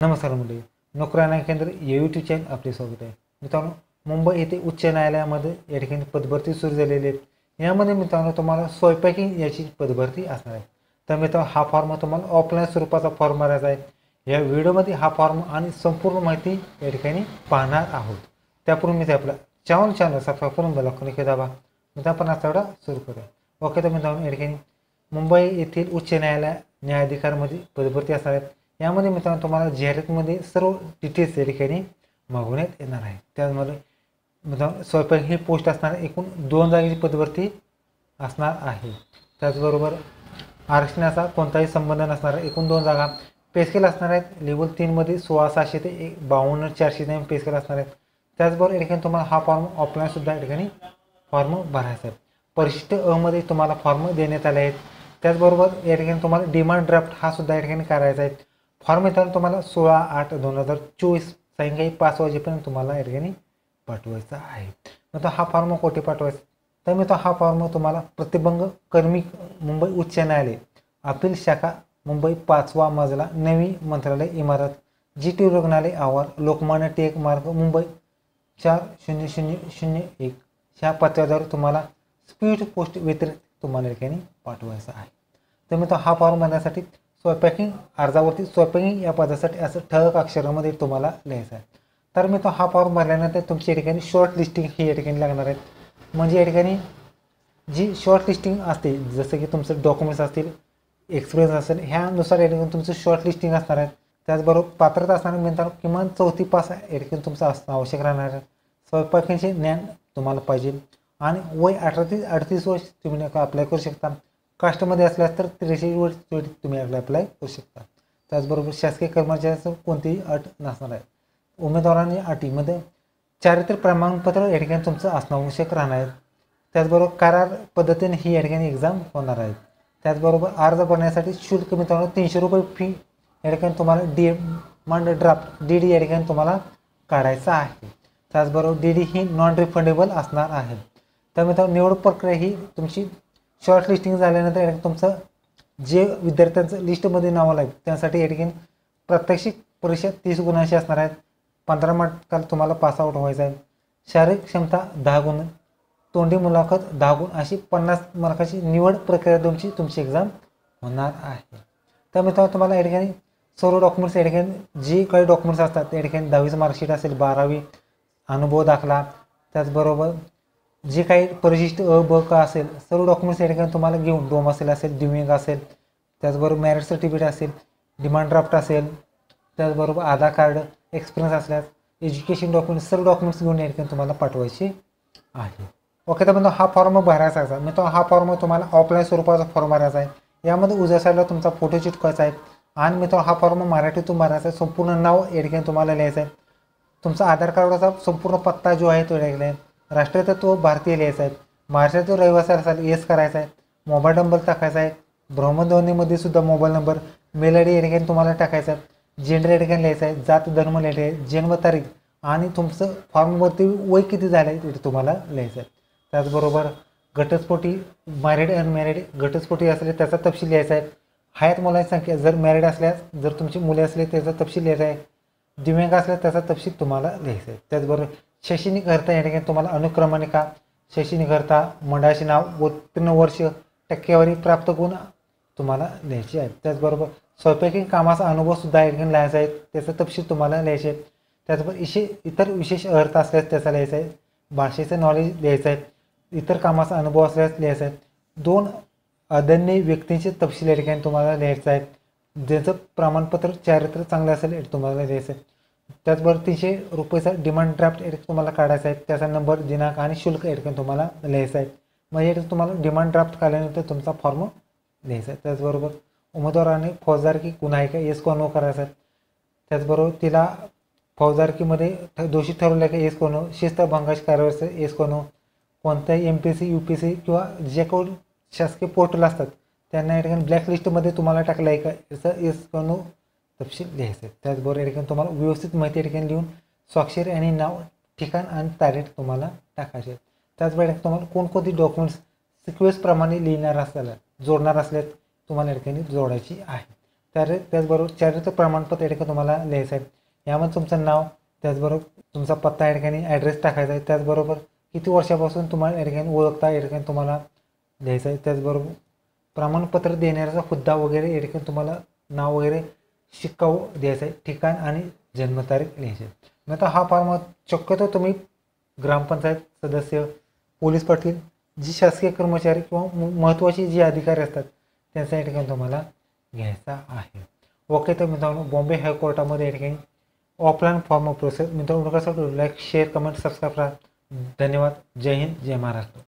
नमस्कार मंडळी, नोकरी केंद्र या यूट्यूब चॅनल आपले स्वागत आहे. मित्रांनो, मुंबई येथे उच्च न्यायालयामध्ये या ठिकाणी पदभरती सुरू झालेली आहे. यामध्ये मित्रांनो तुम्हाला स्वयंपाकी याची पदभरती असणार आहे. तर मित्रांनो, हा फॉर्म तुम्हाला ऑफलाईन स्वरूपाचा फॉर्म भरायचा आहे. या व्हिडिओमध्ये हा फॉर्म आणि संपूर्ण माहिती या ठिकाणी पाहणार आहोत. त्यापूर्वी मी आपला चॅनल सबस्क्राईब करून बेल आयकॉन दाबा. मित्रांनो, आपण आता सुरू करूया. ओके, तर मित्रांनो, या ठिकाणी मुंबई येथील उच्च न्यायाधिकाऱ्यामध्ये पदभरती असणार आहेत. यामध्ये मित्रांनो तुम्हाला जाहिरातीमध्ये सर्व डिटेल्स या ठिकाणी मागवण्यात येणार आहे. त्यामुळे मित्रांनो स्वयंपाक ही पोस्ट असणार आहे. एकूण 2 जागेची पदभरती असणार आहे. त्याचबरोबर आरक्षणाचा कोणताही संबंध नसणार आहे. एकूण 2 जागा. पे स्केल असणार आहेत. लेवल 3 मध्ये 16,600 ते 52,400 पे स्केल असणार आहेत. त्याचबरोबर या ठिकाणी तुम्हाला हा फॉर्म ऑफलाईन सुद्धा या ठिकाणी फॉर्म भरायचा आहे. परिशिष्ट अ मध्ये तुम्हाला फॉर्म देण्यात आले आहेत. त्याचबरोबर या ठिकाणी तुम्हाला डिमांड ड्राफ्ट हा सुद्धा या ठिकाणी करायचा आहे. फॉर्म मित्रांनो तुम्हाला 16/8/2024 सायंकाळी 5 वाजेपर्यंत तुम्हाला या ठिकाणी पाठवायचा आहे. तर हा फॉर्म कोठे पाठवायचा? तर मित्रांनो, हा फॉर्म तुम्हाला प्रतिबंध कार्मिक मुंबई उच्च न्यायालय अपील शाखा मुंबई 5वा मजला नवी मंत्रालय इमारत GT रुग्णालय आवार लोकमान्य टिळक मार्ग मुंबई 400001 ह्या पत्त्यावर तुम्हाला स्पीड पोस्ट व्यतिरिक्त तुम्हाला या ठिकाणी पाठवायचा आहे. तर मित्रांनो, हा फॉर्म भरण्यासाठी स्वयंपाकिंग अर्जावरती स्वयंपाकिंग या पदासाठी असं ठळक अक्षरामध्ये तुम्हाला लिहायचं आहे. तर मित्रांनो, हा फॉर्म भरल्यानंतर तुमची या ठिकाणी शॉर्ट लिस्टिंग ही या ठिकाणी लागणार आहेत. म्हणजे या ठिकाणी जी शॉर्ट लिस्टिंग असते, जसं की तुमचं डॉक्युमेंट्स असतील, एक्सपिरियन्स असेल, ह्यानुसार या ठिकाणी तुमचं शॉर्ट लिस्टिंग असणार आहे. त्याचबरोबर पात्रता असणार मित्रांनो किमान 4थी पास या ठिकाणी तुमचं असणं आवश्यक राहणार आहे. स्वयंपाकाचे ज्ञान तुम्हाला पाहिजे आणि वय 18 ते 38 वर्ष तुम्ही अप्लाय करू शकता. कास्टमध्ये असल्यास तर 63 वर्ष तुम्ही अप्लाय करू शकता. त्याचबरोबर शासकीय कर्मचाऱ्याचं कोणतीही अट नसणार आहे. उमेदवारांनी अटीमध्ये चारित्र्य प्रमाणपत्र या ठिकाणी तुमचं असणं आवश्यक राहणार आहे. त्याचबरोबर करार पद्धतीने ही या ठिकाणी एक्झाम होणार आहे. त्याचबरोबर अर्ज भरण्यासाठी शुल्क मित्रांनो 300 रुपये फी या ठिकाणी तुम्हाला डिमांड ड्राफ्ट DD या ठिकाणी तुम्हाला काढायचा आहे. त्याचबरोबर DD ही नॉन रिफंडेबल असणार आहे. तर मित्रांनो, निवड प्रक्रिया ही तुमची शॉर्ट लिस्टिंग झाल्यानंतर तुमचं जे विद्यार्थ्यांचं लिस्टमध्ये नाव आलं आहे त्यासाठी या ठिकाणी प्रात्यक्षिक परीक्षा 30 गुणांची असणार आहेत. 15 मार्काला तुम्हाला पासआउट व्हायचं आहे. शारीरिक क्षमता 10 गुण, तोंडी मुलाखत 10 गुण, अशी 50 मार्काची निवड प्रक्रिया तुमची एक्झाम होणार आहे. तर मित्रांनो, तुम्हाला या ठिकाणी सर्व डॉक्युमेंट्स या ठिकाणी जे काही डॉक्युमेंट्स असतात या ठिकाणी 10वीचं मार्कशीट असेल, 12वी अनुभव दाखला, त्याचबरोबर जे काही परिशिष्ट अ ब का असेल सर्व डॉक्युमेंट्स या ठिकाणी तुम्हाला घेऊन डोमासील असेल, दिव्यांग असेल, त्याचबरोबर मॅरिट सर्टिफिकेट असेल, डिमांड ड्राफ्ट असेल, त्याचबरोबर आधार कार्ड, एक्सपिरियन्स असल्यास एज्युकेशन डॉक्युमेंट्स सर्व डॉक्युमेंट्स घेऊन या ठिकाणी तुम्हाला पाठवायचे आहे. ओके, तर मित्रांनो, हा फॉर्म भरायचा आहे. मित्रांनो, हा फॉर्म तुम्हाला ऑफलाईन स्वरूपाचा फॉर्म भरायचा आहे. यामध्ये उजव्या साईडला तुमचा फोटो चिटकवायचा आहे आणि मित्रांनो, हा फॉर्म मराठीतून भरायचा आहे. संपूर्ण नाव या ठिकाणी तुम्हाला लिहायचं आहे. तुमचा आधार कार्डचा संपूर्ण पत्ता जो आहे तो लिहायचा आहे. राष्ट्रीय तत्व भारतीय लिहायचा आहे. महाराष्ट्रातील रहिवासी असेल येस करायचा आहे. मोबाईल नंबर टाकायचा आहे. भ्रमणध्वनीमध्ये सुद्धा मोबाईल नंबर, मेल ID या ठिकाणी तुम्हाला टाकायचा आहे. जेंडर या ठिकाणी लिहायचं आहे. जात धर्म लिहायचं आहे. जन्मतारीख आणि तुमचं फॉर्मवरती वय किती झालं आहे ते तुम्हाला लिहायचं आहे. त्याचबरोबर घटस्फोटी मॅरिड अनमॅरिड घटस्फोटी असले त्याचा तपशील लिहायचा आहे. हयात मुलांची संख्या जर मॅरिड असल्यास, जर तुमची मुले असले त्याचा तपशील लिहायचा आहे. दिव्यांग असल्यास त्याचा तपशील तुम्हाला लिहायचा आहे. त्याचबरोबर शैक्षणिक अर्हता या ठिकाणी तुम्हाला अनुक्रमानिका, शैक्षणिक अर्हता, मंडळाचे नाव, उत्तीर्ण वर्ष, टक्केवारी, प्राप्त गुण तुम्हाला लिहायचे आहेत. त्याचबरोबर स्वयंपाकी कामाचा अनुभव सुद्धा या ठिकाणी लिहायचा आहे. त्याचा तपशील तुम्हाला लिहायचे आहे. त्याचबरोबर इतर विशेष अर्हता असल्यास त्याचा लिहायचा आहे. भाषेचं नॉलेज लिहायचं आहे. इतर कामाचा अनुभव असल्यास लिहायचा आहे. 2 अदन्य व्यक्तींचे तपशील या ठिकाणी तुम्हाला लिहायचं आहे. ज्यांचं प्रमाणपत्र चारित्र्य चांगलं असेल तुम्हाला लिहायचं आहे. त्याचबरोबर 300 रुपयाचा डिमांड ड्राफ्ट तुम्हाला काढायचा आहे. त्याचा नंबर, दिनांक आणि शुल्क या ठिकाणी तुम्हाला लिहायचं आहे. म्हणजे तुम्हाला डिमांड ड्राफ्ट काढल्यानंतर तुमचा फॉर्म लिहायचा आहे. त्याचबरोबर उमेदवाराने फौजदारकी गुन्हा आहे का येस किंवा नो करायचा आहे. त्याचबरोबर तिला फौजदारकीमध्ये दोषी ठरवलं का येस किंवा नो, शिस्तभंगाची कारवाई येस किंवा नो, कोणत्याही MPSC UPSC किंवा जे काही शासकीय पोर्टल असतात त्यांना या ठिकाणी ब्लॅकलिस्टमध्ये तुम्हाला टाकलं आहे का याचं येस किंवा नो तपशील लिहायचं आहे. त्याचबरोबर या ठिकाणी तुम्हाला व्यवस्थित माहिती या ठिकाणी लिहून स्वाक्षरी आणि नाव, ठिकाण आणि तारीख तुम्हाला टाकायचे आहेत. त्याचबरोबर तुम्हाला कोणकोणती डॉक्युमेंट्स सिक्वेन्सप्रमाणे लिहिणार असल्यास जोडणार असल्यास तुम्हाला या ठिकाणी जोडायची आहे. त्याचबरोबर चारित्र्य प्रमाणपत्र या ठिकाणी तुम्हाला लिहायचं आहे. यामध्ये तुमचं नाव, त्याचबरोबर तुमचा पत्ता या ठिकाणी ॲड्रेस टाकायचा आहे. त्याचबरोबर किती वर्षापासून तुम्हाला या ठिकाणी ओळखता या ठिकाणी तुम्हाला लिहायचं आहे. त्याचबरोबर प्रमाणपत्र देणाऱ्याचा हुद्दा वगैरे या ठिकाणी तुम्हाला नाव वगैरे शिक्का द्यायचा आहे. ठिकाण आणि जन्मतारीख लिहायची आहे. मग आता हा फॉर्म शक्यतो तुम्ही ग्रामपंचायत सदस्य, पोलीस पाटील, जी शासकीय कर्मचारी किंवा महत्त्वाचे जे अधिकारी असतात त्यांचा या ठिकाणी तुम्हाला घ्यायचा आहे. ओके, तर मित्रांनो बॉम्बे हायकोर्टामध्ये या ठिकाणी ऑफलाईन फॉर्म प्रोसेस. मित्रांनो कसं लाईक, शेअर, कमेंट, सबस्क्राईब करा. धन्यवाद. जय हिंद, जय महाराष्ट्र.